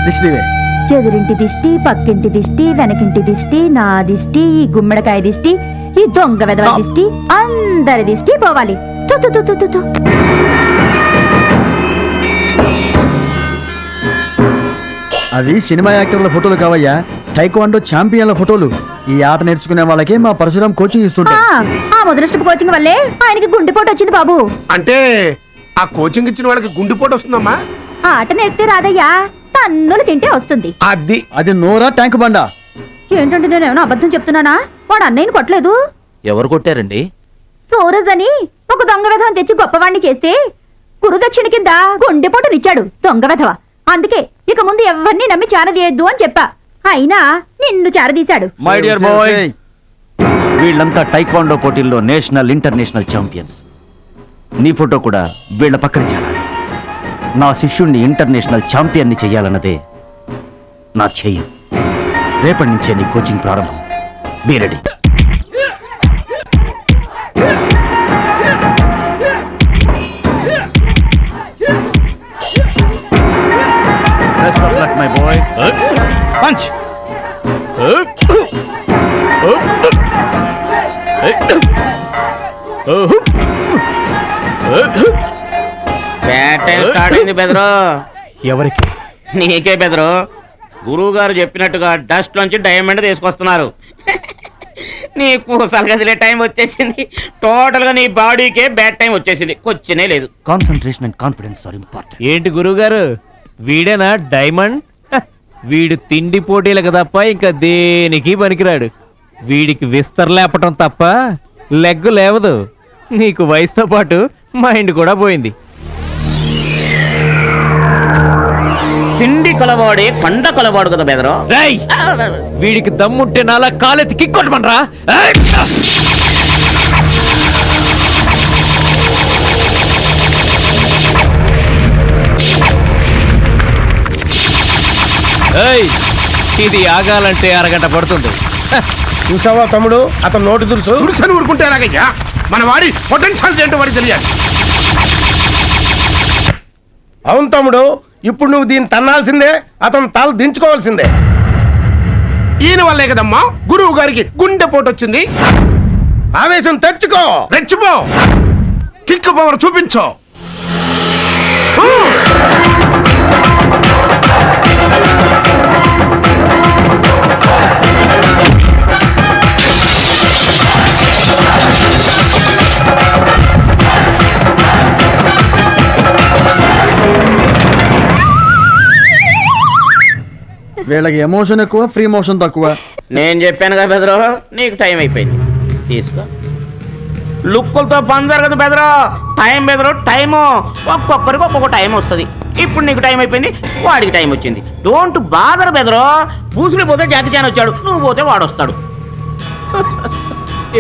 దిష్టివే. ఎదురింటి దిష్టి, పక్కింటి దిష్టి, వెనకింటి దిష్టి, నా దిష్టి, ఈ గుమ్మడికాయ దిష్టి, ఈ దొంగ వెధవ దిష్టి, అందరి దిష్టి పోవాలి. తు తు తు తు తు. అవి సినిమా యాక్టర్ల ఫోటోలు కావయ్యా, టైక్వాండో ఛాంపియన్ల ఫోటోలు. ఈ ఆట నేర్చుకునే వాళ్ళకి మా పరశురాం కోచింగ్ ఇస్తుంటా. ఆ మొదలష్టపు కోచింగ్ వల్లే ఆయనకి గుండెపోటు వచ్చింది బాబు. అంటే ఆ కోచింగ్ ఇచ్చిన వాళ్ళకి గుండెపోటు వస్తుందమ్మా? ఆట నేర్పితే రాదయ్యా, తన్నులు తింటే వస్తుంది. అది నోరా ట్యాంక్ బండా? ఏంటంటే నేనేమన్నా అబద్ధం చెప్తున్నానా? వాడు అన్నయ్యని కొట్టలేదు. ఎవరు కొట్టారండి? సూరజ్ అని ఒక దొంగ వెధవని తెచ్చి గొప్పవాణ్ణి చేస్తే గురుదక్షిణ కింద గుండెపోటునిచ్చాడు దొంగ వెధవ. అందుకే ఇక ముందు ఎవరిని నమ్మి చారదీయద్దు అని చెప్పా. అయినా నిన్ను చారదీశాడు. మై డియర్ బాయ్, వీళ్ళంతా టైక్వాండో పోటీల్లో నేషనల్ ఇంటర్నేషనల్ ఛాంపియన్స్. నీ ఫోటో కూడా వీళ్ళ పక్కన చేరాలి. నా శిష్యుణ్ణి ఇంటర్నేషనల్ ఛాంపియన్ని చెయ్యాలన్నదే నా ధ్యేయం. రేపటి నుంచే నీ కోచింగ్ ప్రారంభం. Be ready. Best of luck my boy. Punch. Start అయింది బెదరు. ఎవరికి? నీకే బెదరు. గురువు గారు చెప్పినట్టుగా డస్ట్ నుంచి డైమండ్ తీసుకొస్తున్నారు. నీకు సలగదిలే టైం వచ్చేసింది. టోటల్ గా నీ బాడీకే బ్యాడ్ టైం వచ్చేసింది. కొచ్చినే లేదు. Concentration and confidence are important. ఏంటి గురువు గారు, వీడేనా డైమండ్? వీడు తిండి పోటీలకు తప్ప ఇంకా దేనికి పనికిరాడు. వీడికి విస్తరలేపటం తప్ప లెగ్గు లేవదు. నీకు వయసుతో పాటు మైండ్ కూడా పోయింది. తిండి కలవాడే కండ కలవాడు కదా బెదరు. వీడికి దమ్ముంటే నాలా కాలెత్తి కిక్కొట్టమనరా. ఇది ఆగాలంటే అరగంట పడుతుంది. చూసావా తమ్ముడు, అతను నోటి దురుసని ఊరుకుంటే ఎలాగయ్యా? మన వాడి పొటెన్షియల్ ఏంటో వాడికి తెలియాలి. అవును తమ్ముడు, ఇప్పుడు నువ్వు దీన్ని తన్నాల్సిందే, అతను తల దించుకోవాల్సిందే. ఈయన వల్లే కదమ్మా గురువు గారికి గుండెపోటు వచ్చింది. ఆవేశం తెచ్చుకో, రెచ్చిపో, కిక్ పవర్ చూపించో. వీళ్ళకి ఎమోషన్ ఎక్కువ, ఫ్రీ మోషన్ తక్కువ. నేను చెప్పాను కదా బెదరు, నీకు టైం అయిపోయింది. తీసుకో. లుక్కులతో పని జరగదు బెదరు. టైం బెదరు, టైము. ఒక్కొక్కరికి ఒక్కొక్క టైం వస్తుంది. ఇప్పుడు నీకు టైం అయిపోయింది, వాడికి టైం వచ్చింది. డోంట్ బాదర్ బెదరు. పూసులు పోతే జాతి చాన్ వచ్చాడు, నువ్వు పోతే వాడు వస్తాడు.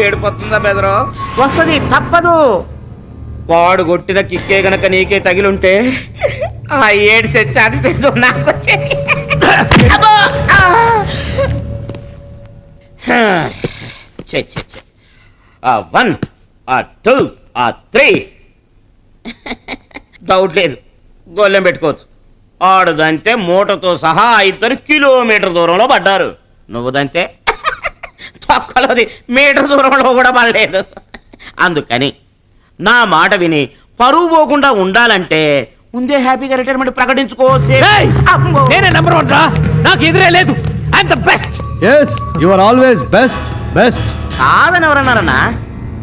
ఏడిపోతుందా బెదరు? వస్తుంది, తప్పదు. వాడు కొట్టిన కిక్కే గనక నీకే తగిలుంటే ఆ ఏడిసే చాటి నాకు వచ్చేది. ఆ 1 ఆ 2 ఆ 3 డౌట్ లేదు, గోళ్ళెం పెట్టుకోవచ్చు. ఆడుదంతే మూటతో సహా 2 కిలోమీటర్ దూరంలో పడ్డారు. నువ్వుదంతే తొక్కలోది మీటర్ దూరంలో కూడా పడలేదు. అందుకని నా మాట విని పరువు పోకుండా ఉండాలంటే ముందే హ్యాపీగా రిటైర్మెంట్ ప్రకటించుకో. నేనే నెంబర్ 1 రా, నాకు ఎదురే లేదు. I'm the best. yes you are always best. కాదని ఎవరన్నారన్నా?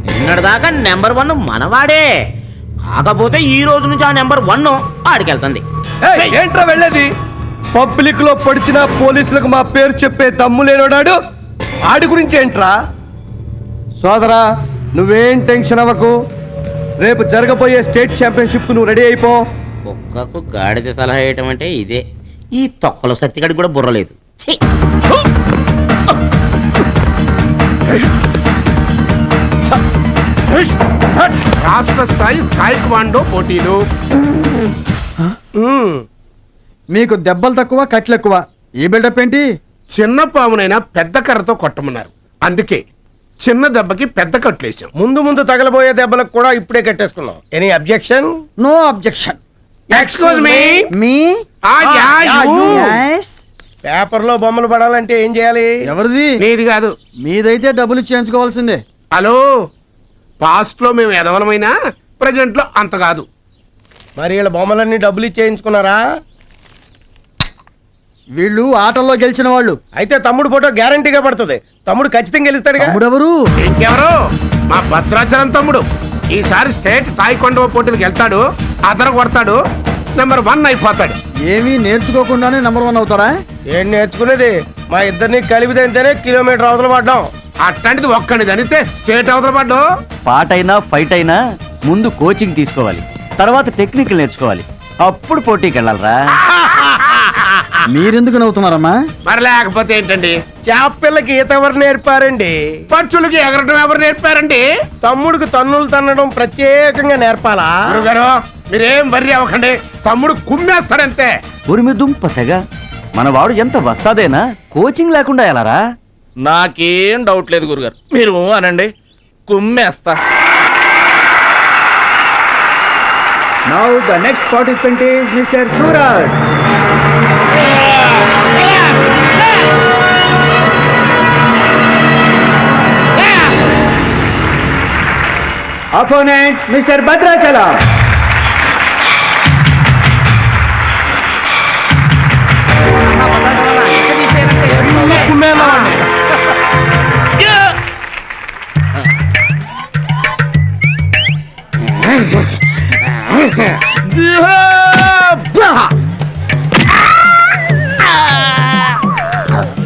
నిన్నటిదాకా నెంబర్ 1 మనవాడే. కాకపోతే ఈ రోజు నుంచి ఆ నెంబర్ 1 ఆడికెళ్తుంది. ఏంట్రా వెళ్ళేది? పబ్లిక్ లో పడిచిన పోలీసులకు మా పేరు చెప్పే దమ్ము లేనోడాడు. ఆడి గురించి ఏంట్రా? సోదరా, నువ్వేం టెన్షన్ అవ్వకు. రేపు జరగబోయే స్టేట్ ఛాంపియన్షిప్ నువ్వు రెడీ అయిపో. కుక్కకు గాడిద సలహా వేయటం అంటే ఇదే. ఈ తొక్కలో సత్తిగడికి కూడా బుర్రలేదు. రాష్ట్ర స్థాయి టైక్వాండో పోటీలు. మీకు దెబ్బలు తక్కువ, కట్లు ఎక్కువ. ఈ బిల్డప్ ఏంటి? చిన్న పామునైనా పెద్ద కర్రతో కొట్టమన్నారు. అందుకే చిన్న దెబ్బకి పెద్ద కట్లేసాం. ముందు తగలబోయే దెబ్బలకు కూడా ఇప్పుడే కట్టేసుకున్నాం. Any objection? No objection. Excuse me మీ పేపర్ లో బొమ్మలు పడాలంటే ఏం చేయాలి? ఎవరిది? నీది కాదు. మీదైతే డబ్బులు చేయించుకోవాల్సిందే. హలో, పాస్ట్ లో మేము ఎదవలమైనా ప్రజెంట్ లో అంత కాదు. మరి వీళ్ళ బొమ్మలన్నీ డబ్బులు ఇచ్చేయించుకున్నారా? వీళ్ళు ఆటల్లో గెలిచిన వాళ్ళు. అయితే తమ్ముడు ఫోటో గ్యారంటీగా పడుతుంది. తమ్ముడు ఖచ్చితంగా గెలుస్తాడు. తమ్ముడెవరు? ఇంకెవరు? మా భద్రాచలం తమ్ముడు. ఈసారి స్టేట్ తాయికొండ పోటీలకు వెళ్తాడు, అదర కొడతాడు, నెంబర్ 1 అయిపోతాడు. ఏమీ నేర్చుకోకుండానే నెంబర్ 1 అవుతారా? ఏం నేర్చుకునేది? మా ఇద్దరిని కలిపిదంతేనే కిలోమీటర్ అవతల పడ్డాం. అట్లాంటిది ఒక్కడిది అనితే స్టేట్ అవతల పడ్డాం. పాట అయినా ఫైట్ అయినా ముందు కోచింగ్ తీసుకోవాలి, తర్వాత టెక్నికల్ నేర్చుకోవాలి, అప్పుడు పోటీకి వెళ్ళాలరా. మీరెందుకు నవ్వుతున్నారమ్మా? మరి లేకపోతే ఏంటండి? చేపపిల్లకి ఈత ఎవరు నేర్పారండి? పక్షులకి ఎగరటం ఎవరు నేర్పారండి? తమ్ముడికి తన్నులు తన్నడం ప్రత్యేకంగా నేర్పాలా? గురుగారు మీరేం వర్రీ అవ్వకండి, తమ్ముడు కుమ్మేస్తాడంతే. ఉరిమి దుంప తెగ మనవాడు ఎంత వస్తాదేనా, కోచింగ్ లేకుండా ఎలారా? నాకేం డౌట్ లేదు గురుగారు, మీరు అనండి, కుమ్మేస్తా. Now the next participant is Mr. Suraj. Opponent Mr. Bhadrachalam.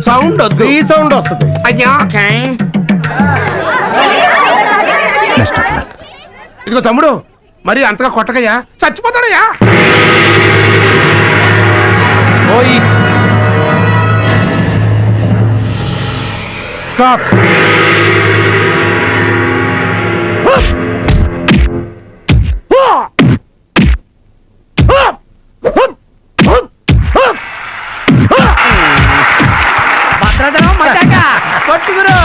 Sound వద్దు, ఈ సౌండ్ వస్తుంది. అయ్యా ఇదిగో తమ్ముడు, మరి అంతగా కొట్టకయ్యా, చచ్చిపోతాడయ్యా. స్టాప్. పట్టుకురా.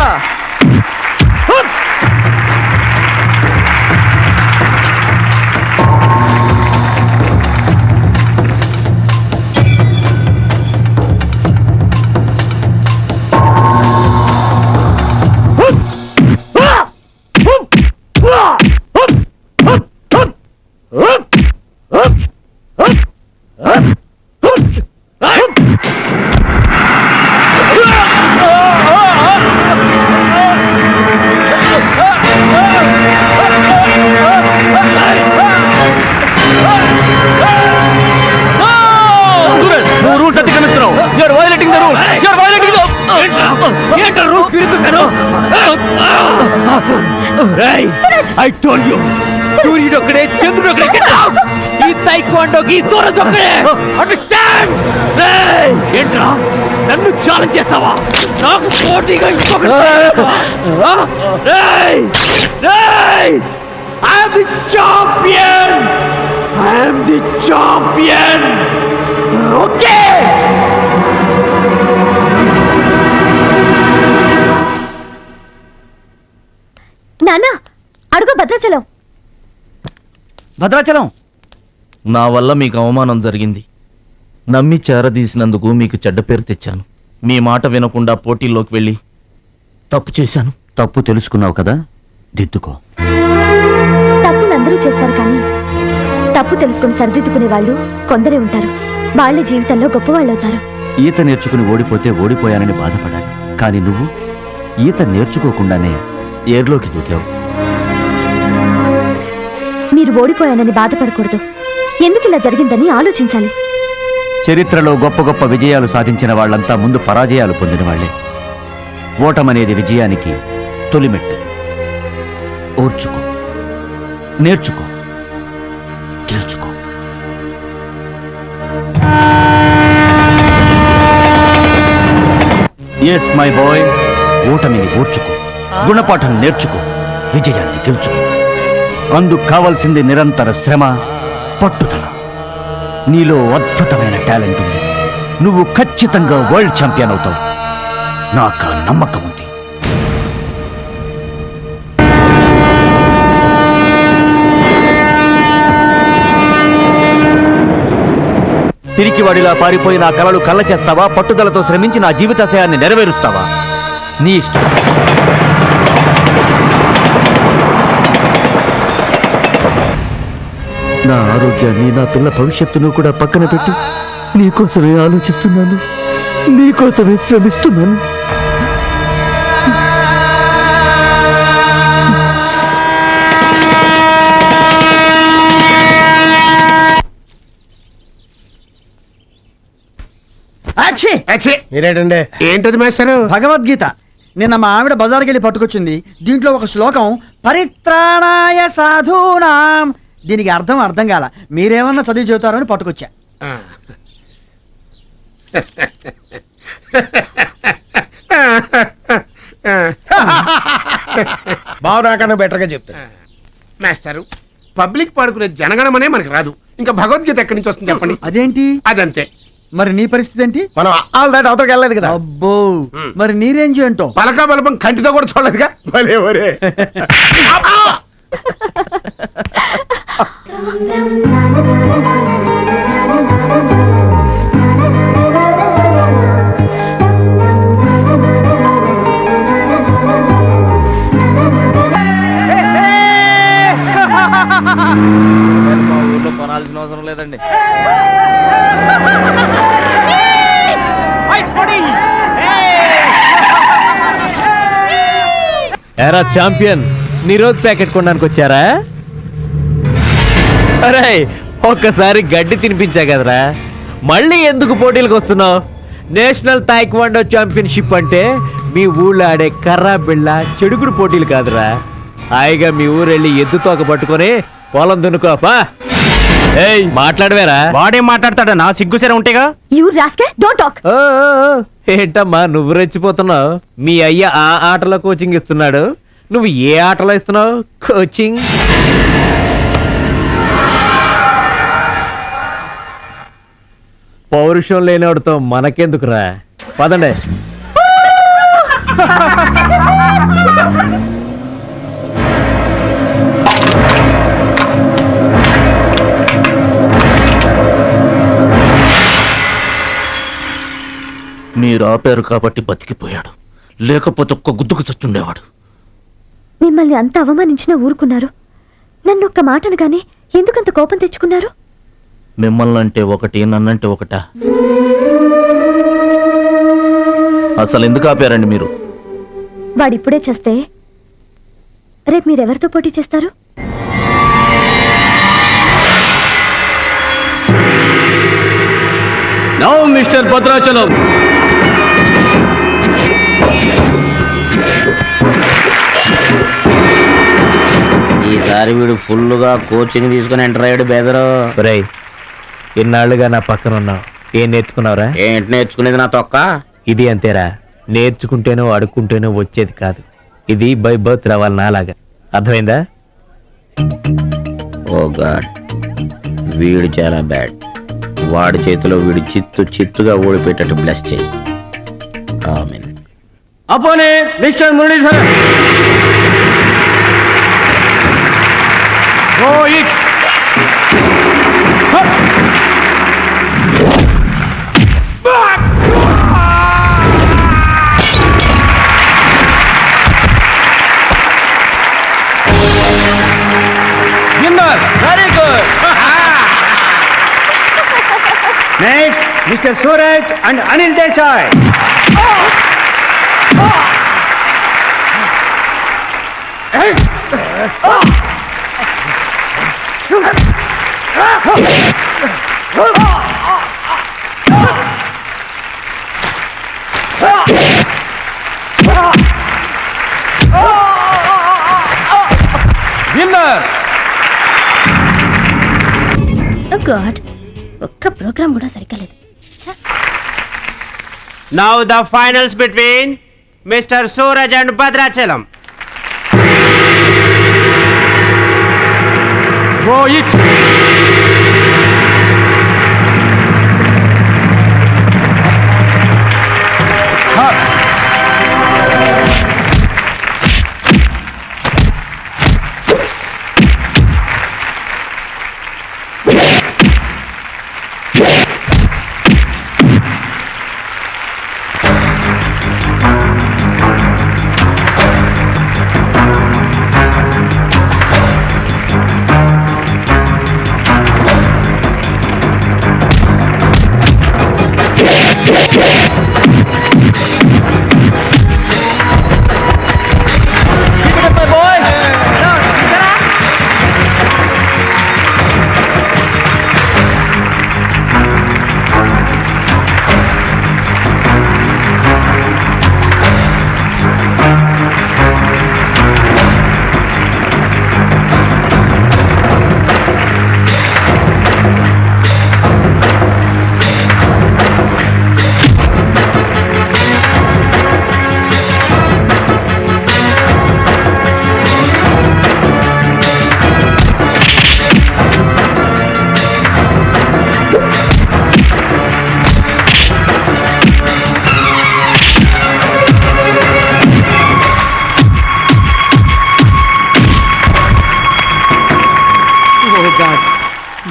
I told you, సూర్యుడు ఒక్కడే, చంద్రుడు ఒక్కడే. Get out! ఈ తైక్వాండోకి సూరజ్ ఒక్కడే. Understand? ఏంట్రా నన్ను ఛాలెంజ్ చేస్తావా? నాకు పోటీగా ఇంకొకటి. I am the champion. I am the champion. Okay. నాన్న అడుగు భద్రాచలం. భద్రాచలం, నా వల్ల మీకు అవమానం జరిగింది. నమ్మి చేరదీసినందుకు మీకు చెడ్డ పేరు తెచ్చాను. మీ మాట వినకుండా పోటీల్లోకి వెళ్ళి తప్పు చేశాను. తప్పు తెలుసుకున్నావు కదా, దిద్దుకో. తప్పులు అందరూ చేస్తారు, కానీ తప్పు తెలుసుకుని సరిదిద్దుకునే వాళ్ళు కొందరే ఉంటారు. వాళ్ళ జీవితంలో గొప్పవాళ్ళు అవుతారు. ఈత నేర్చుకుని ఓడిపోతే ఓడిపోయానని బాధపడాలి, కానీ నువ్వు ఈత నేర్చుకోకుండానే ఏర్లోకి దూకావు. మీరు ఓడిపోయానని బాధపడకూడదు. ఎందుకు ఇలా జరిగిందని ఆలోచించాలి. చరిత్రలో గొప్ప గొప్ప విజయాలు సాధించిన వాళ్ళంతా ముందు పరాజయాలు పొందిన వాళ్లే. ఓటమనేది విజయానికి తొలిమెట్టు. ఓర్చుకో, నేర్చుకో, గెలుచుకో. ఎస్ మై బాయ్, ఓటమిని ఓర్చుకో, గుణపాఠం నేర్చుకో, విజయాన్ని గెలుచుకో. అందుకు కావాల్సింది నిరంతర శ్రమ, పట్టుదల. నీలో అద్భుతమైన టాలెంట్ ఉంది. నువ్వు ఖచ్చితంగా వరల్డ్ ఛాంపియన్ అవుతావు. నాకు ఆ నమ్మకం ఉంది. పిరికివాడిలా పారిపోయి నా కలలు కళ్ళ చేస్తావా, పట్టుదలతో శ్రమించి నా జీవితాశయాన్ని నెరవేరుస్తావా? నీ ఇష్టం. నా ఆరోగ్యాన్ని, నా పిల్ల భవిష్యత్తును కూడా పక్కన పెట్టి నీకోసమే ఆలోచిస్తున్నాను, నీకోసమే శ్రమిస్తున్నాను. మీరేటండి? ఏంటది మేస్టారు? భగవద్గీత నిన్న మా ఆవిడ బజార్కి వెళ్ళి పట్టుకొచ్చింది. దీంట్లో ఒక శ్లోకం పరిత్రాణాయ సాధూనాం, దీనికి అర్థం కాల. మీరేమన్నా చదివి చెబుతారని పట్టుకొచ్చా. బావు నాకన్నా బెటర్ గా చెప్తా. మాస్టారు, పబ్లిక్ పాడుకునే జనగణమనే మనకి రాదు, ఇంకా భగవద్గీత ఎక్కడి నుంచి వస్తుంది చెప్పండి. అదేంటి? అదంతే. మరి నీ పరిస్థితి ఏంటి? మనం ఆల్ దాటి అవతలకి వెళ్ళలేదు కదా. అబ్బో, మరి నీ రేంజ్ ఏంటో? పలకా బలపం కంటితో కూడా చూడలేదుగా. భలే ఒరే. మా ఊర్లో కొనాల్సిన అవసరం లేదండి. ఎరా ఛాంపియన్, నిరోధ్ ప్యాకెట్ కొనడానికి వచ్చారా? అరే, ఒక్కసారి గడ్డి తినిపించా కదరా, మళ్ళీ ఎందుకు పోటీలకు వస్తున్నావు? నేషనల్ తాయిక్వాండో ఛాంపియన్షిప్ అంటే మీ ఊళ్ళో ఆడే కర్రా బిళ్ళ చెడుగుడు పోటీలు కాదురా. హాయిగా మీ ఊరెళ్ళి ఎద్దు తోక పట్టుకొని పొలం దున్నుకోపా. ఏయ్, మాట్లాడవేరా? వాడేం మాట్లాడతాడా? నా సిగ్గుసెర ఉంటేగా. You rascal, don't talk. ఏంటమ్మా నువ్వు రెచ్చిపోతున్నావు? మీ అయ్య ఆ ఆటలో కోచింగ్ ఇస్తున్నాడు, నువ్వు ఏ ఆటలో ఇస్తున్నావు కోచింగ్? పౌరుషం లేనివాడితో మనకెందుకురా, పదండి. మీరు ఆపారు కాబట్టి బతికిపోయాడు, లేకపోతే ఒక్క గుద్దుకు చచ్చుండేవాడు. మిమ్మల్ని అంత అవమానించినా ఊరుకున్నారు. నన్ను ఒక్క మాటనగానే ఎందుకంత కోపం తెచ్చుకున్నారు? మిమ్మల్ని అంటే ఒకటి, నన్నంటే ఒకటా? అసలు ఎందుకు ఆపారండి మీరు? వాడిప్పుడే చేస్తే రేపు మీరెవరితో పోటీ చేస్తారు? నౌ మిస్టర్ భద్రాచలం, ఈసారి వీడు ఫుల్గా కోచింగ్ తీసుకుని ఎంటర్ అయ్యాడు బెదరు. ఒరేయ్, ఇన్నాళ్ళుగా నా పక్కన ఉన్నావు, ఏం నేర్చుకున్నావురా? ఏంటి నేర్చుకునేది నా తొక్క? ఇది అంతేరా, నేర్చుకుంటేనో అడుక్కుంటేనో వచ్చేది కాదు. ఇది బై బర్త్ రావాలి నాలాగా, అర్థమైందా? ఓ గాడ్, వీడు చాలా బ్యాడ్. వాడి చేతిలో వీడు చిత్తుగా ఓడిపోయేటట్టు బ్లెస్ చేయి. ఆమేన్. అపోనే mister Muralidhar. Very good. Next mister Suraj and Anil Desai. Winner. God, ఒక్క ప్రోగ్రామ్ కూడా సరిగ్గా లేదు. Now the finals between Mr. Suraj and Bhadrachalam. Rohit.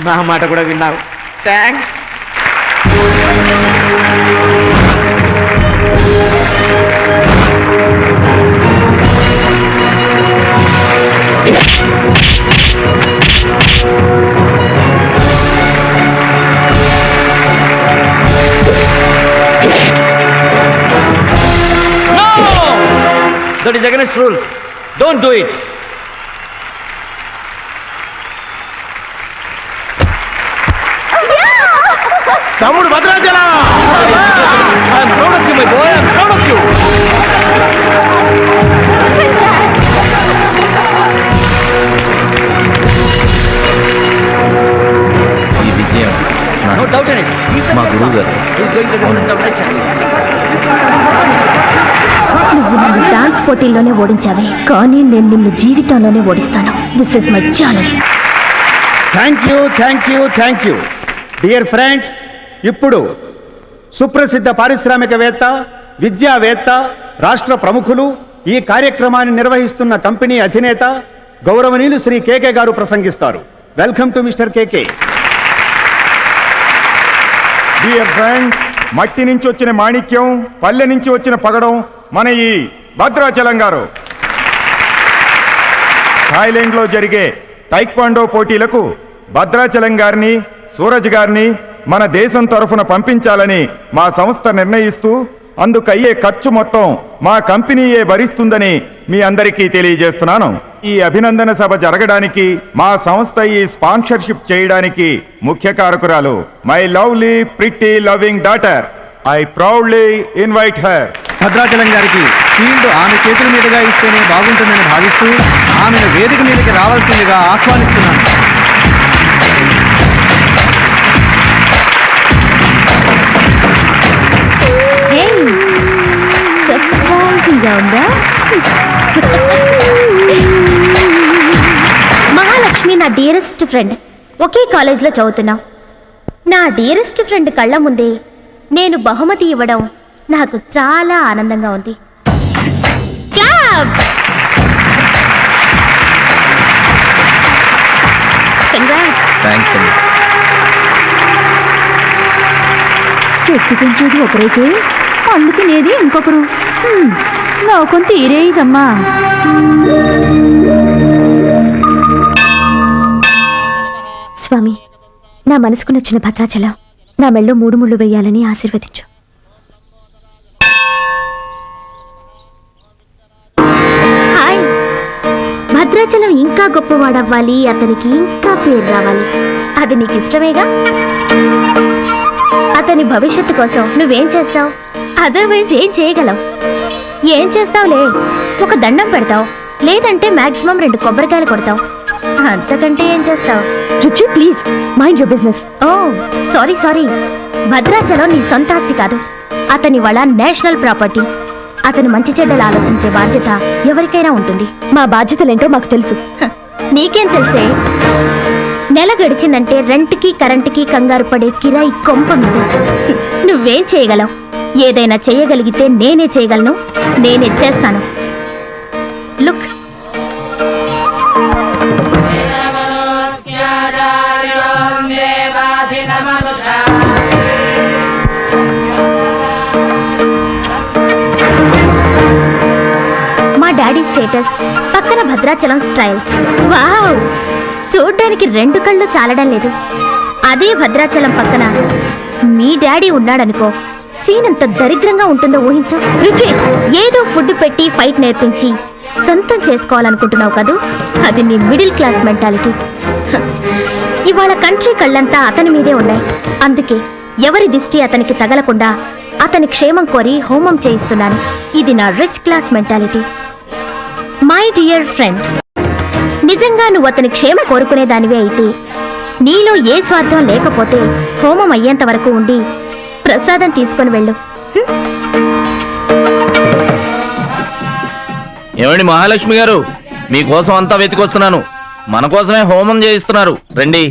నా మాట కూడా విన్నావు. Thanks. That is against rules. Don't do it. తమ్ముడు Bhadrachalam. I am proud of you, my boy. I am proud of you. ఈ విజయం No doubt in it. He's the మా best గురువు గారు. one. He's going to represent the nation. నువ్వు నన్ను dance పోటీల్లోనే ఓడించావే, కానీ నేను నిన్ను జీవితంలోనే ఓడిస్తాను. This is my challenge. Thank you dear friends. ఇప్పుడు సుప్రసిద్ధ పారిశ్రామికవేత్త, విద్యావేత్త, రాష్ట్ర ప్రముఖులు, ఈ కార్యక్రమాన్ని నిర్వహిస్తున్న కంపెనీ అధినేత గౌరవనీయులు శ్రీ కేకే గారు ప్రసంగిస్తారు. Welcome to mister KK. Dear friend, మట్టి నుంచి వచ్చిన మాణిక్యం, పల్లె నుంచి వచ్చిన పగడం మన ఈ భద్రాచలం గారు. థాయిలాండ్లో జరిగే టైక్వాండో పోటీలకు భద్రాచలం గారిని, సూరజ్ గారిని మన దేశం తరఫున పంపించాలని మా సంస్థ నిర్ణయిస్తూ అందుకు అయ్యే ఖర్చు మొత్తం మా కంపెనీయే భరిస్తుందని మీ అందరికీ తెలియజేస్తున్నాను. ఈ అభినందన సభ జరగడానికి మా సంస్థ ఈ స్పాన్సర్షిప్ చేయడానికి ముఖ్య కారకురాలు my lovely pretty loving daughter. I proudly invite her. Bhadrachalam గారికి ఫీల్డ్ ఆమె చేతుల మీదుగా ఇస్తేనే బాగుంటుందని భావిస్తూ ఆమెను వేదిక మీదకి రావాల్సిందిగా ఆహ్వానిస్తున్నాను. సర్ప్రైజింగ్గా ఉందా? మహాలక్ష్మి నా డియరెస్ట్ ఫ్రెండ్. ఒకే కాలేజ్లో చదువుతున్నాం. నా డియరెస్ట్ ఫ్రెండ్ కళ్ళ ముందే నేను బహుమతి ఇవ్వడం నాకు చాలా ఆనందంగా ఉంది. థ్యాంక్స్ అండి. చెట్టు పెంచేది ఒకరైతే అందుకునేది ఇంకొకరు. నా కొంత తీరేదమ్మా. స్వామి, నా మనసుకు నచ్చిన భద్రాచలం నా మెళ్ళో 3 ముళ్ళు వేయాలని ఆశీర్వదించు. హాయ్. భద్రాచలం ఇంకా గొప్పవాడవ్వాలి, అతనికి ఇంకా పేరు రావాలి. అది నీకు ఇష్టమేగా? అతని భవిష్యత్తు కోసం నువ్వేం చేస్తావు? అదర్వైజ్ ఏం చేయగలవు? ఏం చేస్తావులే, ఒక దండం పెడతావు, లేదంటే మాక్సిమం 2 కొబ్బరికాయలు కొడతావు. అంతకంటే ఏం చేస్తావు? Ruchi, please mind your business. Oh sorry. Bhadrachalam నీ సొంత ఆస్తి కాదు, అతని వాళ్ళ నేషనల్ ప్రాపర్టీ. అతను మంచి చెడ్డలు ఆలోచించే బాధ్యత ఎవరికైనా ఉంటుంది. మా బాధ్యతలేంటో మాకు తెలుసు. నీకేం తెలుసే? నెల గడిచిందంటే రెంట్కి కరెంటుకి కంగారు పడే కిరాయి కొంప మీద. నువ్వేం చేయగలవు? ఏదైనా చేయగలిగితే నేనే చేయగలను, నేనే చేస్తాను. లుక్, మా డాడీ స్టేటస్ పక్కన భద్రాచలం స్టైల్. వావ్, చూడ్డానికి 2 కళ్ళు చాలడం లేదు. అదే భద్రాచలం పక్కన మీ డాడీ ఉన్నాడనుకో, సీన్ ఎంత దరిద్రంగా ఉంటుందో ఊహించు. రుచి, ఏదో ఫుడ్ పెట్టి ఫైట్ నేర్పించి సొంతం చేసుకోవాలనుకుంటున్నావు కదూ, అది నీ మిడిల్ క్లాస్ మెంటాలిటీ. ఇవాళ కంట్రీ కళ్ళంతా అతని మీదే ఉన్నాయి. అందుకే ఎవరి దిష్టి అతనికి తగలకుండా అతని క్షేమం కోరి హోమం చేయిస్తున్నాను. ఇది నా rich class mentality. My dear friend, నిజంగా నువ్వు అతని క్షేమం కోరుకునేదానివే అయితే, నీలో ఏ స్వార్థం లేకపోతే హోమం అయ్యేంత వరకు ఉండి ప్రసాదం తీసుకొని వెళ్ళు. ఏమండి మహాలక్ష్మి గారు, మీకోసం అంతా వెతికొస్తున్నాను. మన కోసమే హోమం చేయిస్తున్నారు, రండి.